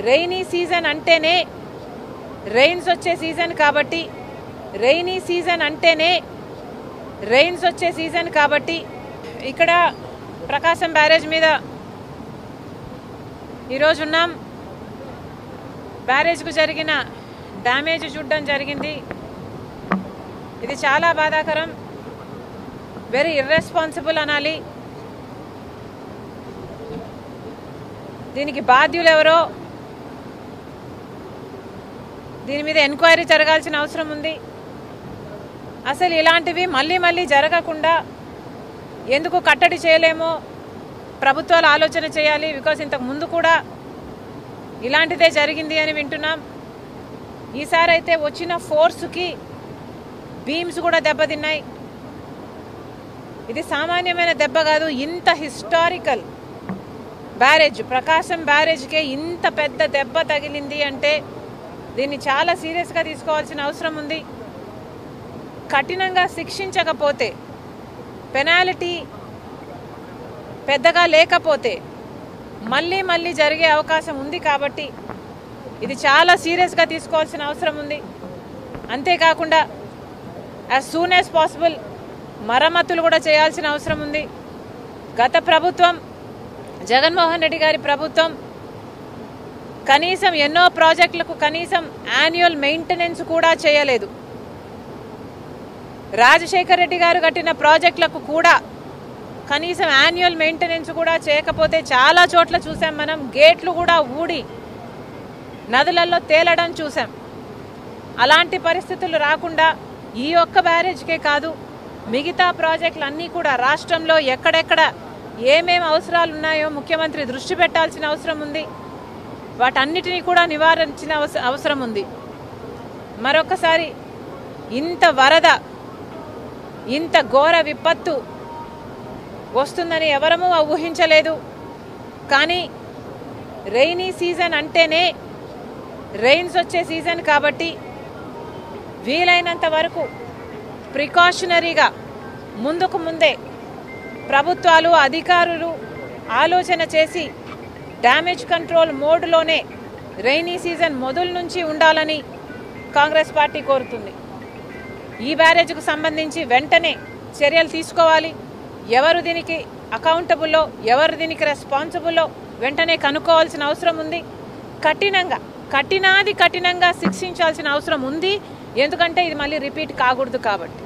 Rainy season అంటేనే rains వచ్చే season కాబట్టి రెయినీ సీజన్ అంటేనే రెయిన్స్ వచ్చే సీజన్ కాబట్టి ఇక్కడ ప్రకాశం బ్యారేజ్ మీద ఈరోజు ఉన్నాం. బ్యారేజ్కు జరిగిన డ్యామేజ్ చూడడం జరిగింది. ఇది చాలా బాధాకరం, వెరీ ఇర్రెస్పాన్సిబుల్ అనాలి. దీనికి బాధ్యులు ఎవరో దీని మీద ఎంక్వైరీ జరగాల్సిన అవసరం ఉంది. అసలు ఇలాంటివి మళ్ళీ మళ్ళీ జరగకుండా ఎందుకు కట్టడి చేయలేమో ప్రభుత్వాలు ఆలోచన చేయాలి. బికాజ్ ఇంతకు ముందు కూడా ఇలాంటిదే జరిగింది అని వింటున్నాం. ఈసారి అయితే వచ్చిన ఫోర్స్కి బీమ్స్ కూడా దెబ్బతిన్నాయి. ఇది సామాన్యమైన దెబ్బ కాదు. ఇంత హిస్టారికల్ బ్యారేజ్, ప్రకాశం బ్యారేజ్కే ఇంత పెద్ద దెబ్బ తగిలింది అంటే దీన్ని చాలా సీరియస్గా తీసుకోవాల్సిన అవసరం ఉంది. కఠినంగా శిక్షించకపోతే, పెనాల్టీ పెద్దగా లేకపోతే మళ్ళీ మళ్ళీ జరిగే అవకాశం ఉంది. కాబట్టి ఇది చాలా సీరియస్గా తీసుకోవాల్సిన అవసరం ఉంది. అంతేకాకుండా యాజ్ సూన్ యాజ్ పాసిబుల్ మరమ్మతులు కూడా చేయాల్సిన అవసరం ఉంది. గత ప్రభుత్వం, జగన్మోహన్ రెడ్డి గారి ప్రభుత్వం కనీసం ఎన్నో ప్రాజెక్టులకు కనీసం యాన్యువల్ మెయింటెనెన్స్ కూడా చేయలేదు. రాజశేఖర్ రెడ్డి గారు కట్టిన ప్రాజెక్టులకు కూడా కనీసం యాన్యువల్ మెయింటెనెన్స్ కూడా చేయకపోతే చాలా చోట్ల చూసాం మనం. గేట్లు కూడా ఊడి నదులలో తేలడం చూసాం. అలాంటి పరిస్థితులు రాకుండా ఈ ఒక్క బ్యారేజ్కే కాదు, మిగతా ప్రాజెక్టులన్నీ కూడా రాష్ట్రంలో ఎక్కడెక్కడ ఏమేమి అవసరాలు ఉన్నాయో ముఖ్యమంత్రి దృష్టి పెట్టాల్సిన అవసరం ఉంది. వాటన్నిటినీ కూడా నివారించిన అవసరం ఉంది. మరొకసారి ఇంత వరద, ఇంత ఘోర విపత్తు వస్తుందని ఎవరమూ ఊహించలేదు. కానీ రెయినీ సీజన్ అంటేనే రెయిన్స్ వచ్చే సీజన్ కాబట్టి వీలైనంత వరకు ప్రికాషనరీగా ముందుకు ముందే ప్రభుత్వాలు, అధికారులు ఆలోచన చేసి డ్యామేజ్ కంట్రోల్ మోడ్లోనే రెయినీ సీజన్ మొదలు నుంచి ఉండాలని కాంగ్రెస్ పార్టీ కోరుతుంది. ఈ బ్యారేజ్కు సంబంధించి వెంటనే చర్యలు తీసుకోవాలి. ఎవరు దీనికి అకౌంటబుల్లో, ఎవరు దీనికి రెస్పాన్సిబుల్లో వెంటనే కనుక్కోవాల్సిన అవసరం ఉంది. కఠినంగా శిక్షించాల్సిన అవసరం ఉంది. ఎందుకంటే ఇది మళ్ళీ రిపీట్ కాకూడదు కాబట్టి.